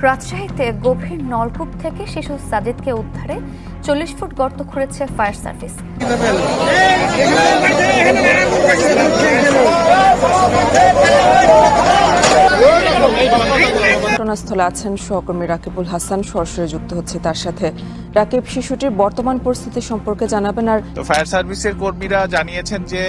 রাজশাহীতে গভীর নলকূপ থেকে শিশু সাজিদকে উদ্ধারে 40 ফুট গর্ত খুঁড়েছে ফায়ার সার্ভিস। ঘটনাস্থলে আছেন সহকর্মী রাকিবুল হাসান, সরাসরি যুক্ত হচ্ছে তার সাথে। রাকিব, শিশুটির বর্তমান পরিস্থিতি সম্পর্কে জানাবেন। আর ফায়ার সার্ভিসের কর্মীরা জানিয়েছেন যে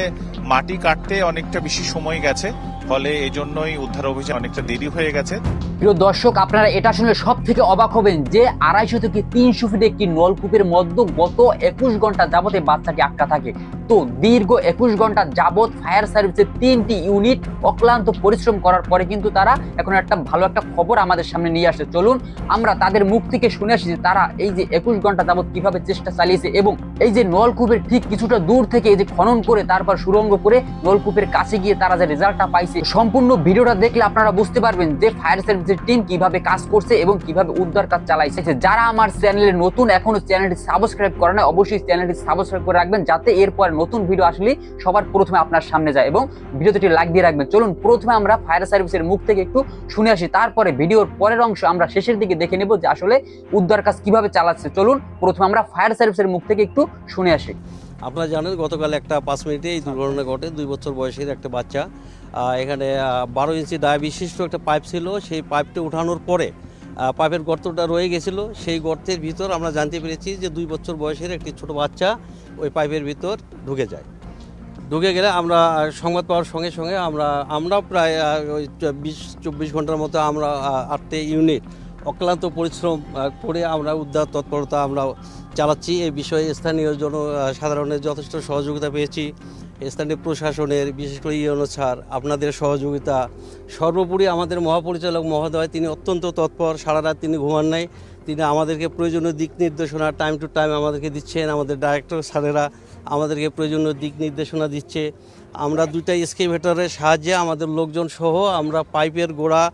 মাটি কাটতে অনেকটা বেশি সময় গেছে, ফলে এজন্যই উদ্ধার অভিযান অনেকটা দেরি হয়ে গেছে। প্রিয় দর্শক, আপনারা এটা শুনে সব থেকে অবাক হবেন যে 250 থেকে 300 ফিট একটি নলকূপের মধ্যে গত 21 ঘন্টা যাবতে বাচ্চাটি আটকা থাকে। তো দীর্ঘ 21 ঘন্টা যাবত ফায়ার সার্ভিসের 3টি ইউনিট অক্লান্ত পরিশ্রম করার পরে কিন্তু তারা এখন একটা ভালো একটা খবর আমাদের সামনে নিয়ে আসে। চলুন আমরা তাদের মুখ থেকে শুনে আসি যে তারা এই যে 21 ঘন্টা যাবত কিভাবে চেষ্টা চালিয়েছে এবং এই যে নলকূপের ঠিক কিছুটা দূর থেকে এই যে খনন করে তারপর সুড়ঙ্গ করে নলকূপের কাছে গিয়ে তারা যে রেজাল্টটা পাইছে। সম্পূর্ণ ভিডিওটা দেখলে আপনারা বুঝতে পারবেন যে ফায়ার সার্ভিসের টিম কিভাবে কাজ করছে এবং কিভাবে উদ্ধার কাজ চালাইছে। যারা আমার চ্যানেলে নতুন, এখনো চ্যানেলটি সাবস্ক্রাইব করে না, অবশ্যই চ্যানেলটি সাবস্ক্রাইব করে রাখবেন যাতে এরপর নতুন ভিডিও আসলে সবার প্রথমে আপনার সামনে যায়, এবং ভিডিওতে লাইক দিয়ে রাখবেন। চলুন প্রথমে আমরা ফায়ার সার্ভিসের মুখ থেকে একটু শুনে আসি, তারপরে ভিডিওর পরের অংশ আমরা শেষের দিকে দেখে নেব যে আসলে উদ্ধার কাজ কিভাবে চালাচ্ছে। চলুন প্রথমে আমরা ফায়ার সার্ভিসের মুখ থেকে একটু শুনে আসি। আপনারা জানেন গতকাল একটা 5 মিনিটে এই দুর্ঘটনা ঘটে। 2 বছর বয়সের একটা বাচ্চা, এখানে 12 ইঞ্চি ডায়া বিশিষ্ট একটা পাইপ ছিল, সেই পাইপটা উঠানোর পরে পাইপের গর্তটা রয়ে গেছিল। সেই গর্তের ভিতর আমরা জানতে পেরেছি যে 2 বছর বয়সের একটি ছোট বাচ্চা ওই পাইপের ভিতর ঢুকে যায়। ঢুকে গেলে আমরা সংবাদ পাওয়ার সঙ্গে সঙ্গে আমরা প্রায় ওই 20-24 ঘন্টার মতো আমরা 8টি ইউনিট অক্লান্ত পরিশ্রম করে আমরা উদ্ধার তৎপরতা আমরা চালাচ্ছি। এই বিষয়ে স্থানীয় জনসাধারণের যথেষ্ট সহযোগিতা পেয়েছি, স্থানীয় প্রশাসনের, বিশেষ করে ইউনো স্যার আপনাদের সহযোগিতা, সর্বোপরি আমাদের মহাপরিচালক মহোদয়, তিনি অত্যন্ত তৎপর, সারা রাত তিনি ঘুমান নাই, তিনি আমাদেরকে প্রয়োজনীয় দিক নির্দেশনা টাইম টু টাইম আমাদেরকে দিচ্ছেন। আমাদের ডাইরেক্টর স্যারেরা আমাদেরকে প্রয়োজনীয় দিক নির্দেশনা দিচ্ছে। আমরা 2টা এক্সকেভেটরের সাহায্যে আমাদের লোকজন সহ আমরা পাইপের গোড়া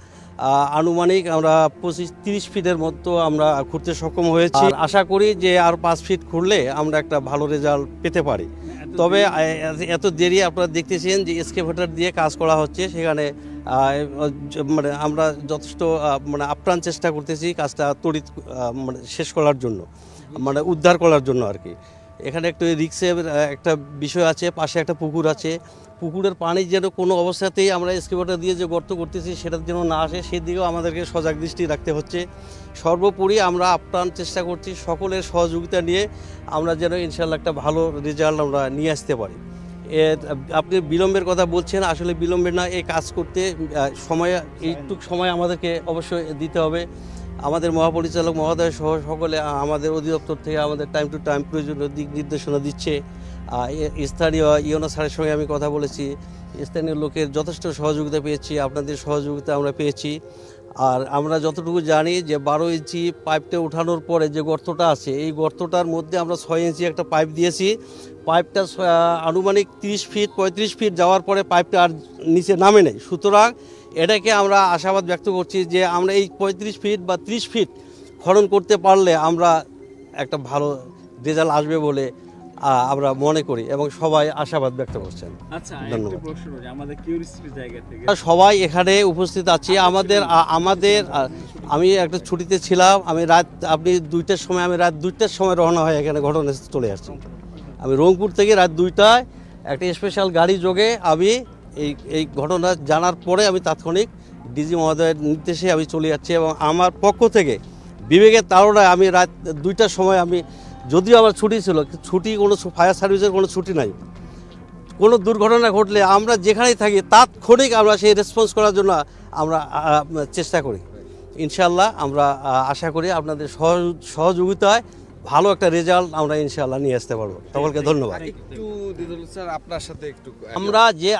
আনুমানিক আমরা 25-30 ফিটের মতো আমরা খুঁড়তে সক্ষম হয়েছি। আশা করি যে আর 5 ফিট খুঁড়লে আমরা একটা ভালো রেজাল্ট পেতে পারি। তবে এত দেরি আপনারা দেখতেছেন যে এক্সকেভেটর দিয়ে কাজ করা হচ্ছে, সেখানে মানে আমরা যথেষ্ট আপ্রাণ চেষ্টা করতেছি কাজটা তড়িৎ শেষ করার জন্য, উদ্ধার করার জন্য আর কি। এখানে একটু রিক্সের একটা বিষয় আছে, পাশে একটা পুকুর আছে, পুকুরের পানি যেন কোনো অবস্থাতেই আমরা এক্সকেভেটর দিয়ে যে গর্ত করতেছি সেটা যেন না আসে, সেদিকেও আমাদেরকে সজাগ দৃষ্টি রাখতে হচ্ছে। সর্বোপরি আমরা আপ্রাণ চেষ্টা করছি সকলের সহযোগিতা নিয়ে আমরা যেন ইনশাল্লাহ একটা ভালো রেজাল্ট আমরা নিয়ে আসতে পারি। আপনি বিলম্বের কথা বলছেন, আসলে বিলম্বের না, এই কাজ করতে এইটুক সময় আমাদেরকে অবশ্যই দিতে হবে। আমাদের মহাপরিচালক মহোদয় সহ সকলে আমাদের অধিদপ্তর থেকে আমাদের টাইম টু টাইম প্রয়োজনীয় দিক নির্দেশনা দিচ্ছে। স্থানীয় ইউনো স্যারের সঙ্গে আমি কথা বলেছি, স্থানীয় লোকের যথেষ্ট সহযোগিতা পেয়েছি, আপনাদের সহযোগিতা আমরা পেয়েছি। আর আমরা যতটুকু জানি যে 12 ইঞ্চি পাইপটা উঠানোর পরে যে গর্তটা আছে, এই গর্তটার মধ্যে আমরা 6 ইঞ্চি একটা পাইপ দিয়েছি। পাইপটা আনুমানিক 30-35 ফিট যাওয়ার পরে পাইপটা আর নিচে নামে নেই। সুতরাং এটাকে আমরা আশাবাদ ব্যক্ত করছি যে আমরা এই 35 ফিট বা 30 ফিট খনন করতে পারলে আমরা একটা ভালো রেজাল্ট আসবে বলে আমরা মনে করি এবং সবাই আশাবাদ ব্যক্ত করছেন। সবাই এখানে উপস্থিত আছি। আমি একটা ছুটিতে ছিলাম, আপনি 2টার সময়, আমি রাত 2টার সময় রওনা হয় এখানে ঘটনাস্থলে চলে আসছি। আমি রংপুর থেকে রাত 2টায় একটা স্পেশাল গাড়ি যোগে আমি এই ঘটনা জানার পরে আমি তাৎক্ষণিক ডিজি মহোদয়ের নির্দেশে আমি চলে যাচ্ছি এবং আমার পক্ষ থেকে বিবেকের তাড়নায় আমি রাত 2টার সময় যদিও আমার ছুটি ছিল, কোনো ফায়ার সার্ভিসের কোনো ছুটি নাই, কোনো দুর্ঘটনা ঘটলে আমরা যেখানেই থাকি তাৎক্ষণিক আমরা সেই রেসপন্স করার জন্য আমরা চেষ্টা করি। ইনশাল্লাহ আমরা আশা করি আপনাদের সহযোগিতায় ভালো একটা রেজাল্ট আমরা ইনশাল্লাহ নিয়ে আসতে পারবো। সকলকে ধন্যবাদ।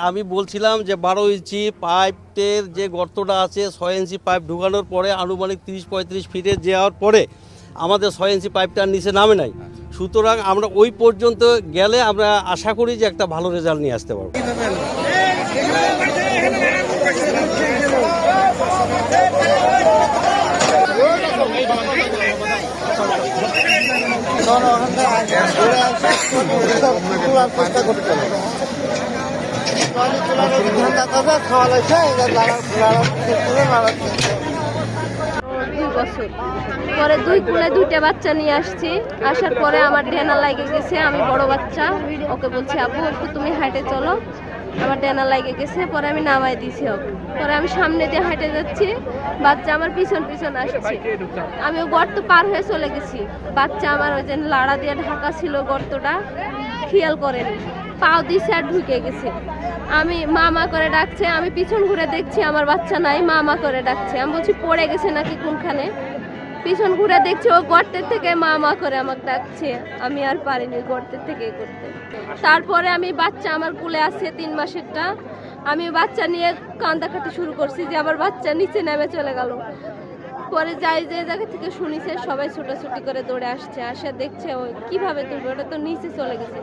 আমি বলছিলাম যে 12 ইঞ্চি পাইপের যে গর্তটা আছে, 6 ইঞ্চি পাইপ ঢুকানোর পরে আনুমানিক 30-35 ফিটে যাওয়ার পরে আমাদের 6 ইঞ্চি পাইপটার নিচে নামে নাই। সুতরাং আমরা ওই পর্যন্ত গেলে আমরা আশা করি যে একটা ভালো রেজাল্ট নিয়ে আসতে পারবো। খাওয়া লাগছে বছর। পরে 2 কোলে 2টা বাচ্চা নিয়ে আসছি। আসার পরে আমার ডেনা লাগে গেছে, আমি বড় বাচ্চা, ওকে বলছি আব্বু একটু তুমি হাঁটে চলো, আমার ডেনা লাগে গেছে। পরে আমি নামাই দিছি ওকে। পরে আমি সামনে দিয়ে হাঁটে যাচ্ছি, বাচ্চা আমার পিছন পিছন আসছে। আমি গর্ত পার হয়ে চলে গেছি, বাচ্চা আমার ওই যে লাড়া দিয়ে ঢাকা ছিল গর্তটা, খেয়াল করেনি, পাও দিছে আর ঢুকে গেছে। আমি মামা করে ডাকছে, আমি পিছন ঘুরে দেখছি আমার বাচ্চা নাই, মামা করে ডাকছে। আমি বলছি পড়ে গেছে নাকি কোনখানে, পিছন ঘুরে দেখছি ও গর্তের থেকে মামা করে আমাকে ডাকছে। আমি আর পারিনি গর্তের থেকে করতে। তারপরে আমি বাচ্চা আমার কোলে আছে 3 মাসেরটা, আমি বাচ্চা নিয়ে কান্দাকাটি শুরু করছি যে আমার বাচ্চা নিচে নেমে চলে গেল। পরে যাই যে জায়গা থেকে শুনিছে সবাই ছোটাছুটি করে দৌড়ে আসছে, আসে দেখছে ওই কিভাবে তুলবে, ওটা তো নিচে চলে গেছে।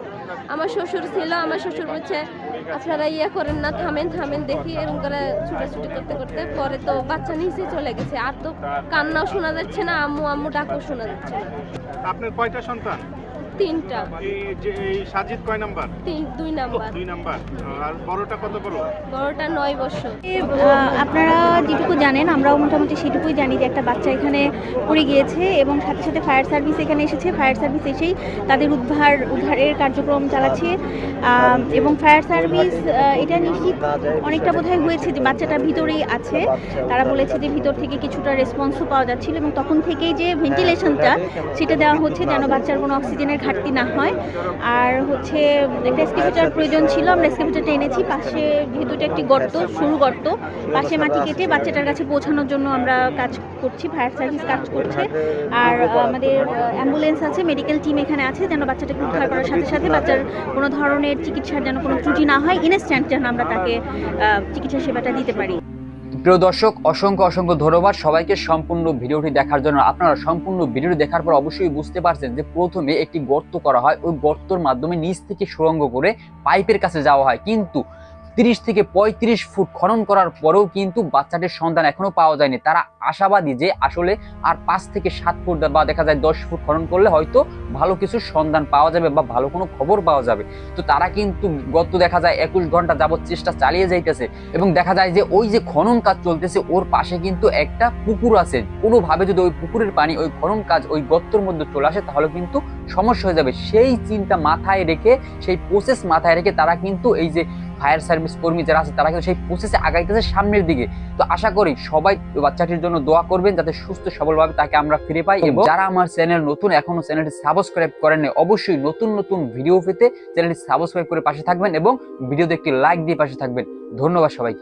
আমার শ্বশুর ছিল, আমার শ্বশুর বলছে আপনারা ইয়ে করেন না, থামেন থামেন দেখি, এরকম করে ছুটাছুটি করতে করতে পরে তো বাচ্চা নিচে চলে গেছে। আর তো কান্নাও শোনা যাচ্ছে না, আম্মু আম্মু ডাকও শোনা যাচ্ছে না। আপনার কয়টা সন্তান? 3টা। এই সাজিদ কয় নাম্বার? 2 নাম্বার। 2 নাম্বার। আর বড়টা কত বড়? বড়টা 9 বছর। আপনারা যেটুকু জানেন আমরাও মোটামুটি সেটুকুই জানি যে একটা বাচ্চা এখানে পড়ে গিয়েছে এবং সাথে সাথে ফায়ার সার্ভিস এখানে এসেছে। ফায়ার সার্ভিস এসেই তাদের উদ্ধারের কার্যক্রম চালাচ্ছে এবং ফায়ার সার্ভিস এটা নিশ্চিত অনেকটা বোধহয় হয়েছে যে বাচ্চাটা ভিতরেই আছে। তারা বলেছে যে ভিতর থেকে কিছুটা রেসপন্সও পাওয়া যাচ্ছিল এবং তখন থেকেই যে ভেন্টিলেশনটা সেটা দেওয়া হচ্ছে যেন বাচ্চার কোনো অক্সিজেনের ঘাটতি না হয়। আর হচ্ছে একটা এক্সকেভেটর প্রয়োজন ছিল, আমরা এক্সকেভেটরটা এনেছি। পাশে যেহেতু এটা একটি গর্ত, সরু গর্ত, পাশে মাটি কেটে বাচ্চাটার কাছে পৌঁছানোর জন্য আমরা কাজ করছি, ফায়ার সার্ভিস কাজ করছে। আর আমাদের অ্যাম্বুলেন্স আছে, মেডিকেল টিম এখানে আছে যেন বাচ্চাটাকে উদ্ধার করার সাথে সাথে বাচ্চার কোনো ধরনের চিকিৎসার যেন কোনো ত্রুটি না হয়, ইনস্ট্যান্ট যেন আমরা তাকে চিকিৎসা সেবাটা দিতে পারি। প্রিয় দর্শক, অসংখ্য অসংখ্য ধন্যবাদ সবাইকে সম্পূর্ণ ভিডিওটি দেখার জন্য। আপনারা সম্পূর্ণ ভিডিওটি দেখার পর অবশ্যই বুঝতে পারছেন যে প্রথমে একটি গর্ত করা হয়, ওই গর্তর মাধ্যমে নিচ থেকে সুড়ঙ্গ করে পাইপের কাছে যাওয়া হয়, কিন্তু 30 থেকে 35 ফুট খনন করার পরেও কিন্তু বাচ্চাটির সন্ধান এখনো পাওয়া যায়নি। তারা আশাবাদী যে আসলে আর 5 থেকে 7 ফুট বা দেখা যায় 10 ফুট খনন করলে হয়তো ভালো কিছু সন্ধান পাওয়া যাবে বা ভালো কোনো খবর পাওয়া যাবে। তো তারা কিন্তু গত দেখা যায় 21 ঘন্টা যাবত চেষ্টা চালিয়ে যাইতেছে এবং দেখা যায় যে ওই যে খনন কাজ চলতেছে ওর পাশে কিন্তু একটা পুকুর আছে। কোনোভাবে যদি ওই পুকুরের পানি ওই খনন কাজ ওই গর্তের মধ্যে চলে আসে তাহলে কিন্তু সমস্যা হয়ে যাবে। সেই চিন্তা মাথায় রেখে, সেই প্রসেস মাথায় রেখে তারা কিন্তু এই যে ফায়ার সার্ভিস কর্মী যারা আছে তারা কিন্তু সেই প্রসেসে আগাইতেছে সামনের দিকে। তো আশা করি সবাই বাচ্চাটির জন্য দোয়া করবেন যাতে সুস্থ সবলভাবে তাকে আমরা ফিরে পাই। এবং যারা আমার চ্যানেল নতুন, এখনো চ্যানেলটি সাবস্ক্রাইব করেননি, অবশ্যই নতুন নতুন ভিডিও পেতে চ্যানেলটি সাবস্ক্রাইব করে পাশে থাকবেন এবং ভিডিওতে একটি লাইক দিয়ে পাশে থাকবেন। ধন্যবাদ সবাইকে।